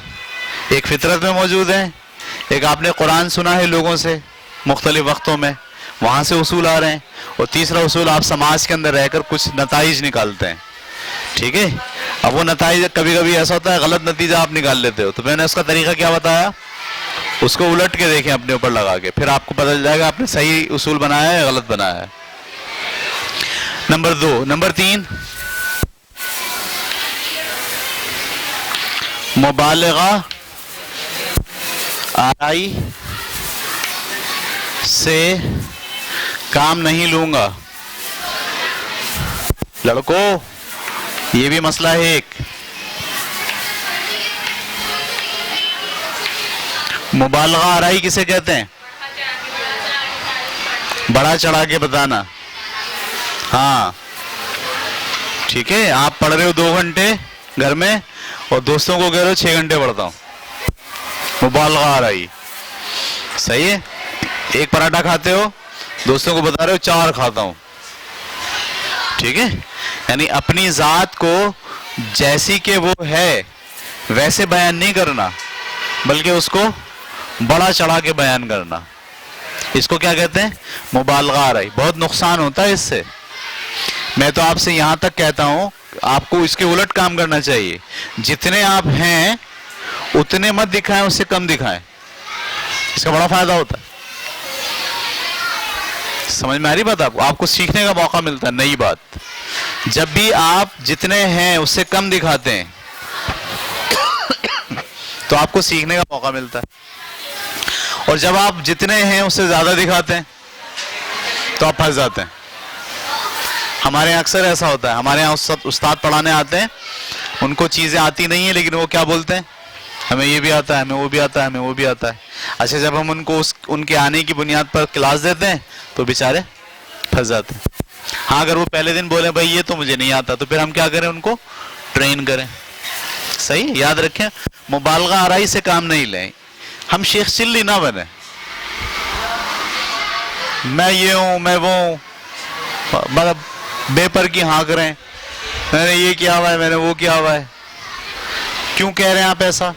ایک فطرت میں موجود ہے، ایک آپ نے قرآن سنا ہے لوگوں سے مختلف وقتوں میں، وہاں سے اصول آ رہے ہیں، اور تیسرا اصول آپ سماج کے اندر رہ کر کچھ نتائج نکالتے ہیں. ٹھیک ہے، اب وہ نتائج کبھی کبھی ایسا ہوتا ہے غلط نتیجہ آپ نکال لیتے ہو، تو میں نے اس کا طریقہ کیا بتایا، اس کو الٹ کے دیکھیں اپنے اوپر لگا کے، پھر آپ کو پتہ چل جائے گا آپ نے صحیح اصول بنایا ہے یا غلط بنایا ہے. نمبر 2. نمبر 3، مبالغہ آرائی سے کام نہیں لوں گا. لڑکوں یہ بھی مسئلہ ہے ایک. مبالغہ آرائی کسے کہتے ہیں؟ بڑا چڑھا کے بتانا. ہاں ٹھیک ہے، آپ پڑھ رہے ہو 2 گھنٹے گھر میں اور دوستوں کو کہہ رہے ہو 6 گھنٹے پڑھتا ہوں. مبالغہ آرائی. صحیح ہے، ایک پراٹھا کھاتے ہو دوستوں کو بتا رہے ہو 4 کھاتا ہوں. ٹھیک ہے، یعنی اپنی ذات کو جیسی کہ وہ ہے ویسے بیان نہیں کرنا، بلکہ اس کو بڑا چڑھا کے بیان کرنا. اس کو کیا کہتے ہیں؟ مبالغہ آرائی. بہت نقصان ہوتا ہے اس سے. میں تو آپ سے یہاں تک کہتا ہوں آپ کو اس کے الٹ کام کرنا چاہیے. جتنے آپ ہیں اتنے مت دکھائیں، اس سے کم دکھائیں. اس کا بڑا فائدہ ہوتا ہے. سمجھ میں آ رہی بات؟ آپ کو سیکھنے کا موقع ملتا ہے نئی بات. جب بھی آپ جتنے ہیں اس سے کم دکھاتے ہیں تو آپ کو سیکھنے کا موقع ملتا ہے، اور جب آپ جتنے ہیں اس سے زیادہ دکھاتے ہیں تو آپ پھنس جاتے ہیں. ہمارے یہاں اکثر ایسا ہوتا ہے، ہمارے یہاں استاد پڑھانے آتے ہیں، ان کو چیزیں آتی نہیں ہیں لیکن وہ کیا بولتے ہیں، ہمیں یہ بھی آتا ہے، ہمیں وہ بھی آتا ہے، ہمیں وہ بھی آتا ہے. اچھا جب ہم ان کو ان کے آنے کی بنیاد پر کلاس دیتے ہیں تو بیچارے پھنس جاتے ہیں. ہاں اگر وہ پہلے دن بولیں بھائی یہ تو مجھے نہیں آتا، تو پھر ہم کیا کریں، ان کو ٹرین کریں. صحیح یاد رکھیں، مبالغہ آرائی سے کام نہیں لیں. ہم شیخ چلی نہ بنیں، میں یہ ہوں میں وہ ہوں، مطلب بے پر کی ہاں کریں، میں نے یہ کیا ہوا ہے، میں نے وہ کیا ہوا ہے. کیوں کہہ رہے ہیں آپ ایسا؟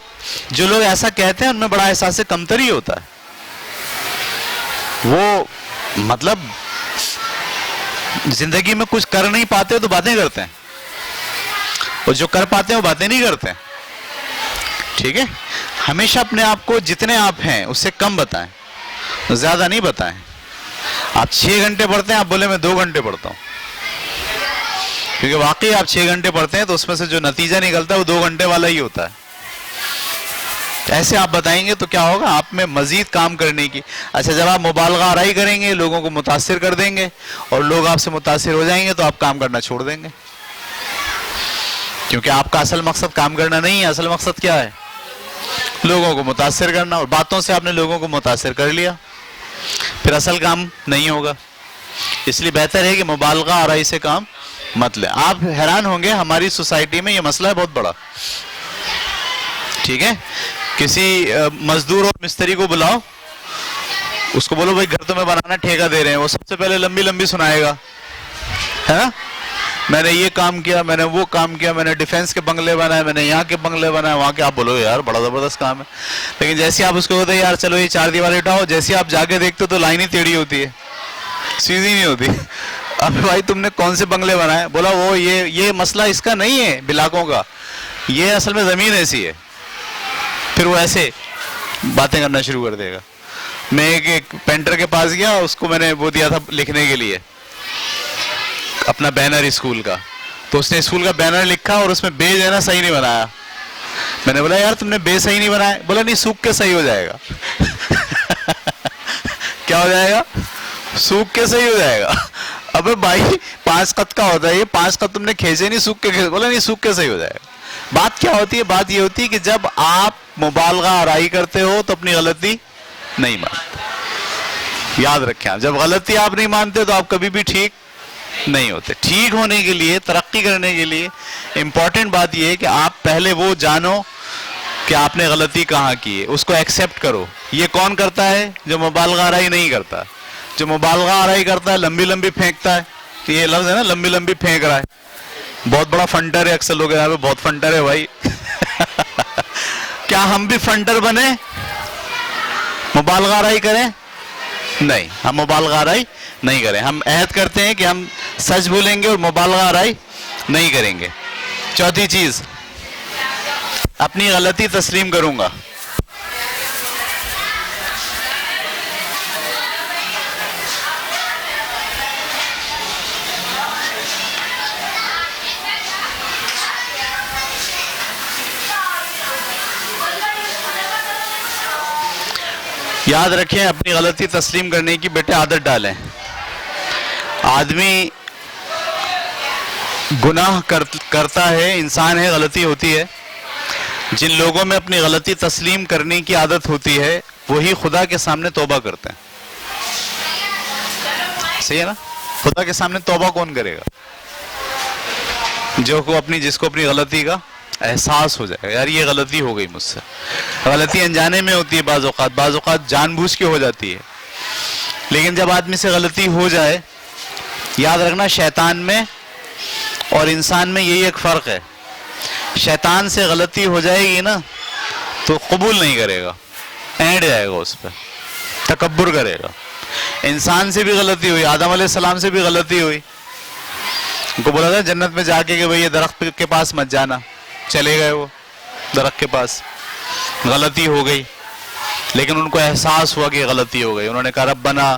جو لوگ ایسا کہتے ہیں ان میں بڑا احساس کمتری ہوتا ہے. وہ مطلب زندگی میں کچھ کر نہیں پاتے تو باتیں کرتے ہیں، اور جو کر پاتے ہیں وہ باتیں نہیں کرتے. ٹھیک ہے، ہمیشہ اپنے آپ کو جتنے آپ ہیں اس سے کم بتائیں، زیادہ نہیں بتائیں. آپ 6 گھنٹے پڑھتے ہیں، آپ بولے میں 2 گھنٹے پڑھتا ہوں، کیونکہ واقعی آپ 6 گھنٹے پڑھتے ہیں تو اس میں سے جو نتیجہ نکلتا ہے وہ 2 گھنٹے والا ہی ہوتا ہے. ایسے آپ بتائیں گے تو کیا ہوگا، آپ میں مزید کام کرنے کی. اچھا جب آپ مبالغہ آرائی کریں گے لوگوں کو متاثر کر دیں گے اور لوگ آپ سے متاثر ہو جائیں گے تو آپ کام کرنا چھوڑ دیں گے، کیونکہ آپ کا اصل مقصد کام کرنا نہیں ہے. اصل مقصد کیا ہے؟ لوگوں کو متاثر کرنا. اور باتوں سے آپ نے لوگوں کو متاثر کر لیا، پھر اصل کام نہیں ہوگا. اس لیے بہتر ہے کہ مبالغہ آرائی سے کام مت لیں. آپ حیران ہوں گے ہماری سوسائٹی میں یہ مسئلہ ہے بہت بڑا. ٹھیک ہے، کسی مزدور اور مستری کو بلاؤ، اس کو بولو بھائی گھر تمہیں بنانا ٹھیکہ دے رہے ہیں، وہ سب سے پہلے لمبی لمبی سنائے گا، ہے نا، میں نے یہ کام کیا، میں نے وہ کام کیا، میں نے ڈیفینس کے بنگلے بنائے، میں نے یہاں کے بنگلے بنائے، وہاں کے. آپ بولو یار بڑا زبردست کام ہے، لیکن جیسے آپ اس کو ہوتے یار چلو یہ 4 دیواریں اٹھاؤ، جیسے آپ جا کے دیکھتے تو لائن ہی ٹیڑھی ہوتی ہے، سیدھی نہیں ہوتی. اب بھائی تم نے کون سے بنگلے بنائے؟ بولا وہ یہ مسئلہ اس کا نہیں ہے بلاکوں کا، یہ اصل میں زمین ایسی ہے. پھر وہ ایسے باتیں کرنا شروع کر دے گا. میں ایک پینٹر کے پاس گیا، اس کو میں نے وہ دیا تھا لکھنے کے لیے اپنا بینر اسکول کا، تو اس نے اسکول کا بینر لکھا اور اس میں بے جو ہے نا صحیح نہیں بنایا. میں نے بولا یار تم نے بے صحیح نہیں بنایا. بولا نہیں سوکھ کے صحیح ہو جائے گا. کیا ہو جائے گا؟ سوکھ کے صحیح ہو جائے گا. ابے بھائی 5 خط کا ہوتا ہے، یہ 5 خط تم نے کھینچے نہیں، سوکھ کے کھینچے. بولا نہیں سوکھ کے صحیح ہو جائے گا. بات کیا ہوتی ہے؟ بات یہ ہوتی ہے کہ جب آپ مبالغہ آرائی کرتے ہو تو اپنی غلطی نہیں مانتے. یاد رکھیں آپ جب غلطی آپ نہیں مانتے تو آپ کبھی بھی ٹھیک نہیں ہوتے. ٹھیک ہونے کے لیے, ترقی کرنے کے لیے امپورٹنٹ بات یہ ہے کہ آپ پہلے وہ جانو کہ آپ نے غلطی کہاں کی ہے, اس کو ایکسیپٹ کرو. یہ کون کرتا ہے؟ جو مبالغہ آرائی نہیں کرتا. جو مبالغہ آرائی کرتا ہے, لمبی لمبی پھینکتا ہے, یہ لفظ ہے نا لمبی لمبی پھینک رہا ہے, بہت بڑا فنٹر ہے. اکثر لوگ یہاں پہ بہت فنٹر ہے بھائی. کیا ہم بھی فنٹر بنے, مبالغہ آرائی کریں؟ نہیں, ہم مبالغہ آرائی نہیں کریں. ہم عہد کرتے ہیں کہ ہم سچ بولیں گے اور مبالغہ آرائی نہیں کریں گے. چوتھی چیز, اپنی غلطی تسلیم کروں گا. یاد رکھیں اپنی غلطی تسلیم کرنے کی بیٹے عادت ڈالیں. آدمی گناہ کرتا ہے, انسان ہے, غلطی ہوتی ہے. جن لوگوں میں اپنی غلطی تسلیم کرنے کی عادت ہوتی ہے وہی خدا کے سامنے توبہ کرتے ہیں. صحیح ہے نا؟ خدا کے سامنے توبہ کون کرے گا؟ جس کو اپنی غلطی کا احساس ہو جائے گا, یار یہ غلطی ہو گئی مجھ سے. غلطی انجانے میں ہوتی ہے, بعض اوقات جان بوجھ کے ہو جاتی ہے. لیکن جب آدمی سے غلطی ہو جائے, یاد رکھنا شیطان میں اور انسان میں یہی ایک فرق ہے. شیطان سے غلطی ہو جائے گی نا تو قبول نہیں کرے گا, اینڈ جائے گا, اس پہ تکبر کرے گا. انسان سے بھی غلطی ہوئی, آدم علیہ السلام سے بھی غلطی ہوئی. ان کو بولا تھا جنت میں جا کے کہ بھئی یہ درخت کے پاس مت جانا, چلے گئے وہ درخت کے پاس, غلطی ہو گئی. لیکن ان کو احساس ہوا کہ غلطی ہو گئی. انہوں نے کہا ربنا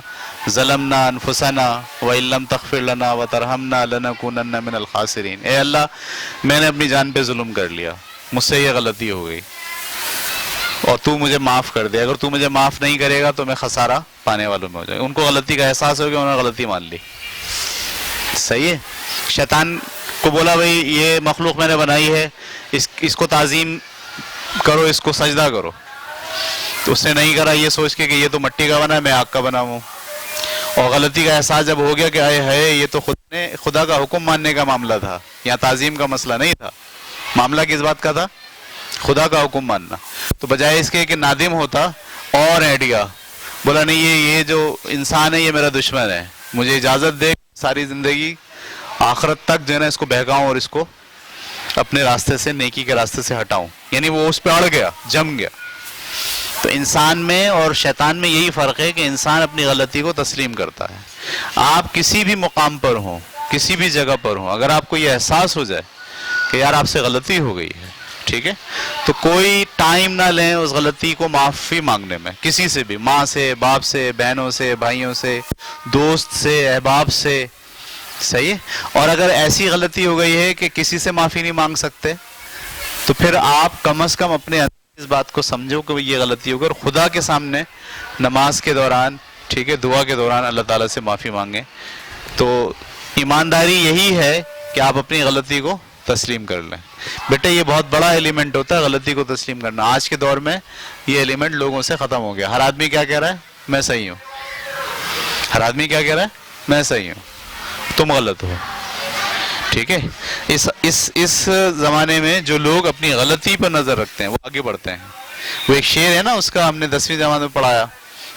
ظلمنا انفسنا وان لم تغفر لنا وترحمنا لنکونن من الخاسرین. اے اللہ میں نے اپنی جان پہ ظلم کر لیا, مجھ سے یہ غلطی ہو گئی اور تو مجھے معاف کر دے. اگر تو مجھے معاف نہیں کرے گا تو میں خسارہ پانے والوں میں ہو جائے. ان کو غلطی کا احساس ہو گیا, انہوں نے غلطی مان لی. صحیح ہے. شیطان کو بولا بھئی یہ مخلوق میں نے بنائی ہے, اس کو تعظیم کرو, اس کو سجدہ کرو. تو اس نے نہیں کرا, یہ سوچ کے کہ یہ تو مٹی کا بنا ہے, میں آگ کا بنا ہوں. اور غلطی کا احساس جب ہو گیا کہ آئے ہے یہ تو خدا کا حکم ماننے کا معاملہ تھا, یہاں تعظیم کا مسئلہ نہیں تھا. معاملہ کس بات کا تھا؟ خدا کا حکم ماننا. تو بجائے اس کے کہ نادم ہوتا اور ایڈیا بولا نہیں, یہ جو انسان ہے یہ میرا دشمن ہے, مجھے اجازت دے ساری زندگی آخرت تک جو ہے نا اس کو بہکاؤں اور اس کو اپنے راستے سے, نیکی کے راستے سے ہٹاؤں. یعنی وہ اس پہ اڑ گیا, جم گیا. تو انسان میں اور شیطان میں یہی فرق ہے کہ انسان اپنی غلطی کو تسلیم کرتا ہے. آپ کسی بھی مقام پر ہوں, کسی بھی جگہ پر ہوں, اگر آپ کو یہ احساس ہو جائے کہ یار آپ سے غلطی ہو گئی ہے, ٹھیک ہے, تو کوئی ٹائم نہ لیں اس غلطی کو معافی مانگنے میں, کسی سے بھی, ماں سے, باپ سے, بہنوں سے, بھائیوں سے, دوست سے, احباب سے. صحیح ہے. اور اگر ایسی غلطی ہو گئی ہے کہ کسی سے معافی نہیں مانگ سکتے تو پھر آپ کم از کم اپنے اس بات کو سمجھو کہ یہ غلطی ہوگی, اور خدا کے سامنے نماز کے دوران, ٹھیک ہے, دعا کے دوران اللہ تعالیٰ سے معافی مانگیں. تو ایمانداری یہی ہے کہ آپ اپنی غلطی کو تسلیم کر لیں. بیٹے یہ بہت بڑا ایلیمنٹ ہوتا ہے غلطی کو تسلیم کرنا. آج کے دور میں یہ ایلیمنٹ لوگوں سے ختم ہو گیا. ہر آدمی کیا کہہ رہا ہے؟ میں صحیح ہوں. ہر آدمی کیا کہہ رہا ہے؟ میں صحیح ہوں, تم غلط ہو. ٹھیک ہے. اس زمانے میں جو لوگ اپنی غلطی پر نظر رکھتے ہیں وہ آگے بڑھتے ہیں. وہ ایک شعر ہے نا, اس کا ہم نے 10ویں جماعت میں پڑھایا,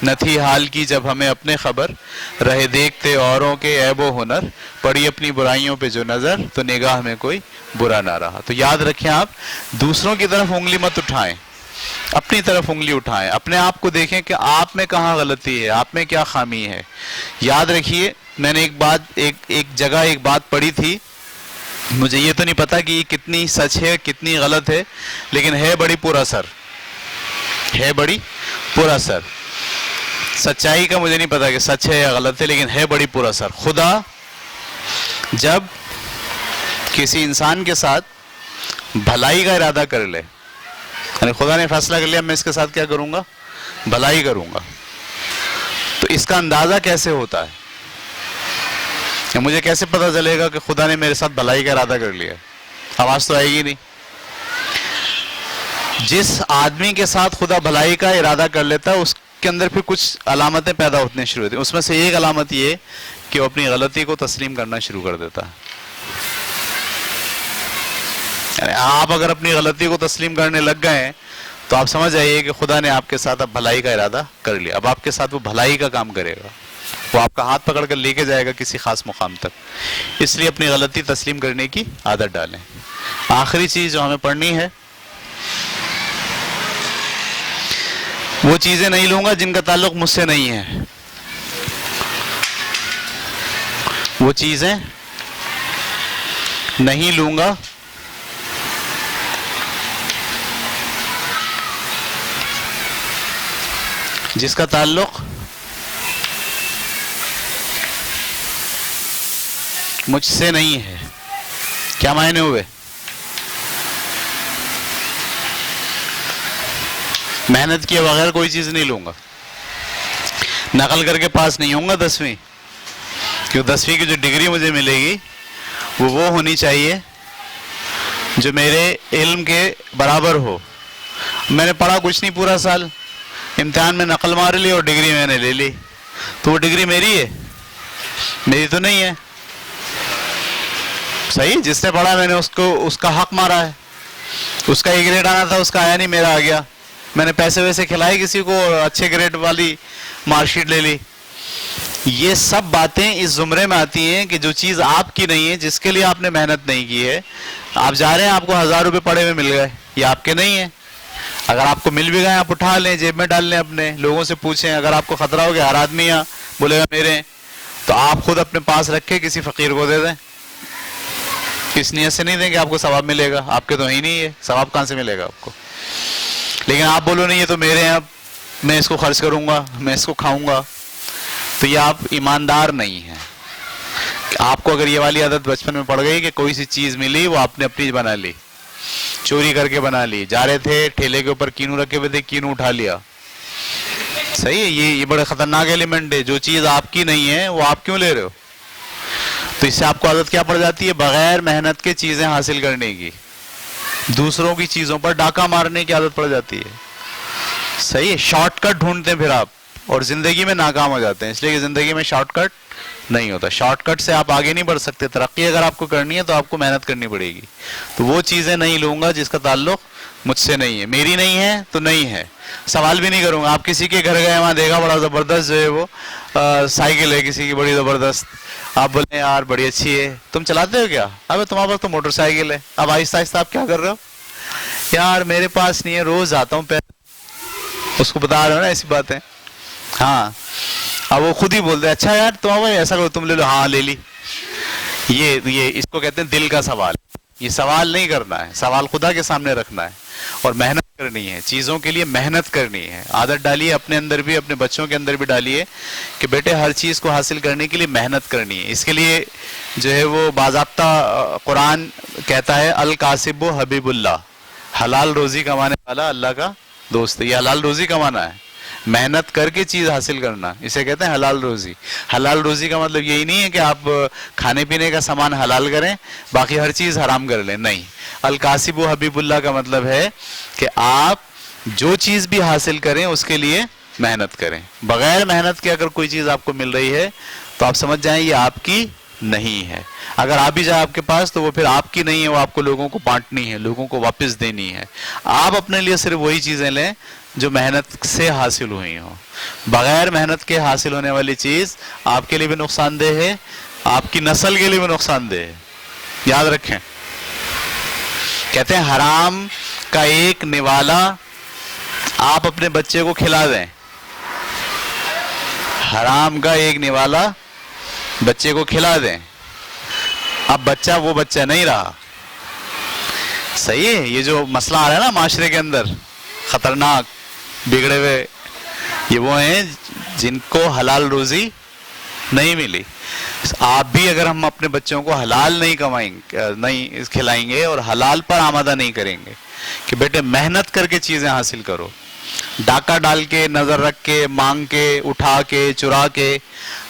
نہ تھی حال کی جب ہمیں اپنے خبر, رہے دیکھتے اوروں کے عیب و ہنر, پڑی اپنی برائیوں پہ جو نظر, تو نگاہ میں کوئی برا نہ رہا. تو یاد رکھیں آپ دوسروں کی طرف انگلی مت اٹھائیں, اپنی طرف انگلی اٹھائیں. اپنے آپ کو دیکھیں کہ آپ میں کہاں غلطی ہے, آپ میں کیا خامی ہے. یاد رکھیے میں نے ایک جگہ ایک بات پڑھی تھی, مجھے یہ تو نہیں پتا کہ یہ کتنی سچ ہے کتنی غلط ہے, لیکن ہے بڑی پر اثر, ہے بڑی پر اثر. سچائی کا مجھے نہیں پتا کہ سچ ہے یا غلط ہے, لیکن ہے بڑی پر اثر. خدا جب کسی انسان کے ساتھ بھلائی کا ارادہ کر لے, یعنی خدا نے فیصلہ کر لیا میں اس کے ساتھ کیا کروں گا, بھلائی کروں گا, تو اس کا اندازہ کیسے ہوتا ہے؟ مجھے کیسے پتا چلے گا کہ خدا نے میرے ساتھ بھلائی کا ارادہ کر لیا؟ آواز تو آئے گی نہیں. جس آدمی کے ساتھ خدا بھلائی کا ارادہ کر لیتا ہے کے اندر پھر کچھ علامتیں پیدا ہونے شروع ہوتی ہیں. اس میں سے ایک علامت یہ کہ وہ اپنی غلطی کو تسلیم کرنا شروع کر دیتا ہے. یعنی آپ اگر اپنی غلطی کو تسلیم کرنے لگ گئے ہیں تو آپ سمجھ آئیے کہ خدا نے آپ کے ساتھ اب بھلائی کا ارادہ کر لیا. اب آپ کے ساتھ وہ بھلائی کا کام کرے گا, وہ آپ کا ہاتھ پکڑ کر لے کے جائے گا کسی خاص مقام تک. اس لیے اپنی غلطی تسلیم کرنے کی عادت ڈالیں. آخری چیز جو ہمیں پڑھنی ہے, وہ چیزیں نہیں لوں گا جن کا تعلق مجھ سے نہیں ہے. وہ چیزیں نہیں لوں گا جس کا تعلق مجھ سے نہیں ہے. کیا معنی ہوئے؟ محنت کیے بغیر کوئی چیز نہیں لوں گا. نقل کر کے پاس نہیں ہوں گا 10ویں, کیوں 10ویں کی جو ڈگری مجھے ملے گی وہ ہونی چاہیے جو میرے علم کے برابر ہو. میں نے پڑھا کچھ نہیں پورا سال, امتحان میں نقل مار لی اور ڈگری میں نے لے لی, تو وہ ڈگری میری ہے؟ میری تو نہیں ہے. صحیح, جس نے پڑھا میں نے اس کا حق مارا ہے. اس کا ایک گریڈ آنا تھا, اس کا آیا نہیں, میرا آ گیا. میں نے پیسے ویسے کھلائے کسی کو اور اچھے گریڈ والی مارک شیٹ لے لی. یہ سب باتیں اس زمرے میں آتی ہیں کہ جو چیز آپ کی نہیں ہے, جس کے لیے آپ نے محنت نہیں کی ہے. آپ جا رہے ہیں, آپ کو 1000 روپے پڑے ہوئے مل گئے, یہ آپ کے نہیں ہیں. اگر آپ کو مل بھی گئے آپ اٹھا لیں, جیب میں ڈال لیں, اپنے لوگوں سے پوچھیں. اگر آپ کو خطرہ ہو گیا ہر آدمی بولے گا میرے, تو آپ خود اپنے پاس رکھ کے کسی فقیر کو دے دیں. اس نیت سے نہیں دیں کہ آپ کو ثواب ملے گا, آپ کے تو ہی نہیں ہے, ثواب کہاں سے ملے گا آپ کو. لیکن آپ بولو نہیں یہ تو میرے ہیں, اب میں اس کو خرچ کروں گا, میں اس کو کھاؤں گا, تو یہ آپ ایماندار نہیں ہیں. آپ کو اگر یہ والی عادت بچپن میں پڑ گئی کہ کوئی سی چیز ملی وہ آپ نے اپنی بنا لی, چوری کر کے بنا لی. جا رہے تھے ٹھیلے کے اوپر کینو رکھے ہوئے تھے, کینو اٹھا لیا. صحیح ہے, یہ بڑے خطرناک ایلیمنٹ ہے. جو چیز آپ کی نہیں ہے وہ آپ کیوں لے رہے ہو؟ تو اس سے آپ کو عادت کیا پڑ جاتی ہے؟ بغیر محنت کے چیزیں حاصل کرنے کی, دوسروں کی چیزوں پر ڈاکہ مارنے کی عادت پڑ جاتی ہے. صحیح ہے, شارٹ کٹ ڈھونڈتے ہیں پھر آپ, اور زندگی میں ناکام ہو جاتے ہیں. اس لیے کہ زندگی میں شارٹ کٹ نہیں ہوتا. شارٹ کٹ سے آپ آگے نہیں بڑھ سکتے. ترقی اگر آپ کو کرنی ہے تو آپ کو محنت کرنی پڑے گی. تو وہ چیزیں نہیں لوں گا جس کا تعلق مجھ سے نہیں ہے. میری نہیں ہے تو نہیں ہے, سوال بھی نہیں کروں گا. آپ کسی کے گھر گئے, وہاں دیکھا بڑا زبردست جو ہے وہ سائیکل ہے کسی کی بڑی زبردست, آپ بولیں یار بڑی اچھی ہے, تم چلاتے ہو کیا؟ ابے تمہارے پاس تو موٹر سائیکل ہے. اب آہستہ آہستہ آپ کیا کر رہے ہو؟ یار میرے پاس نہیں ہے, روز آتا ہوں پیدل. اس کو بتا رہے ہو نا ایسی باتیں. ہاں, اب وہ خود ہی بولتے ہیں اچھا یار تم ایسا کرو, تم لے لو. ہاں لے لی. یہ اس کو کہتے ہیں دل کا سوال. یہ سوال نہیں کرنا ہے, سوال خدا کے سامنے رکھنا ہے, اور محنت کرنی ہے. چیزوں کے لیے محنت کرنی ہے. عادت ڈالیے اپنے اندر بھی, اپنے بچوں کے اندر بھی ڈالیے کہ بیٹے ہر چیز کو حاصل کرنے کے لیے محنت کرنی ہے. اس کے لیے جو ہے وہ باضابطہ قرآن کہتا ہے الکاسب حبیب اللہ, حلال روزی کمانے والا اللہ کا دوست ہے. یہ حلال روزی کمانا ہے, محنت کر کے چیز حاصل کرنا, اسے کہتے ہیں حلال روزی. حلال روزی کا مطلب یہی نہیں ہے کہ آپ کھانے پینے کا سامان حلال کریں باقی ہر چیز حرام کر لیں, نہیں. الکاسب حبیب اللہ کا مطلب ہے کہ آپ جو چیز بھی حاصل کریں اس کے لیے محنت کریں. بغیر محنت کے اگر کوئی چیز آپ کو مل رہی ہے تو آپ سمجھ جائیں یہ آپ کی نہیں ہے. اگر آ بھی جائے آپ کے پاس تو وہ پھر آپ کی نہیں ہے, وہ آپ کو لوگوں کو بانٹنی ہے, لوگوں کو واپس دینی ہے. آپ اپنے لیے صرف وہی چیزیں لیں جو محنت سے حاصل ہوئی ہوں. بغیر محنت کے حاصل ہونے والی چیز آپ کے لیے بھی نقصان دہ ہے, آپ کی نسل کے لیے بھی نقصان دہ ہے. یاد رکھیں, کہتے ہیں حرام کا ایک نوالا آپ اپنے بچے کو کھلا دیں. حرام کا ایک نوالا بچے کو کھلا دیں, اب بچہ وہ بچہ نہیں رہا. صحیح ہے, یہ جو مسئلہ آ رہا ہے نا معاشرے کے اندر خطرناک بگڑے ہوئے, یہ وہ ہیں جن کو حلال روزی نہیں ملی. آپ بھی اگر ہم اپنے بچوں کو حلال نہیں کھلائیں گے اور حلال پر آمادہ نہیں کریں گے کہ بیٹے محنت کر کے چیزیں حاصل کرو, ڈاکہ ڈال کے, نظر رکھ کے, مانگ کے, اٹھا کے, چرا کے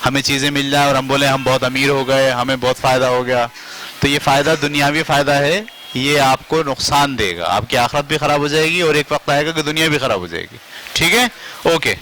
ہمیں چیزیں مل جائیں اور ہم بولیں ہم بہت امیر ہو گئے, ہمیں بہت فائدہ ہو گیا, تو یہ فائدہ دنیاوی فائدہ ہے, یہ آپ کو نقصان دے گا. آپ کی آخرت بھی خراب ہو جائے گی اور ایک وقت آئے گا کہ دنیا بھی خراب ہو جائے گی. ٹھیک ہے, اوکے.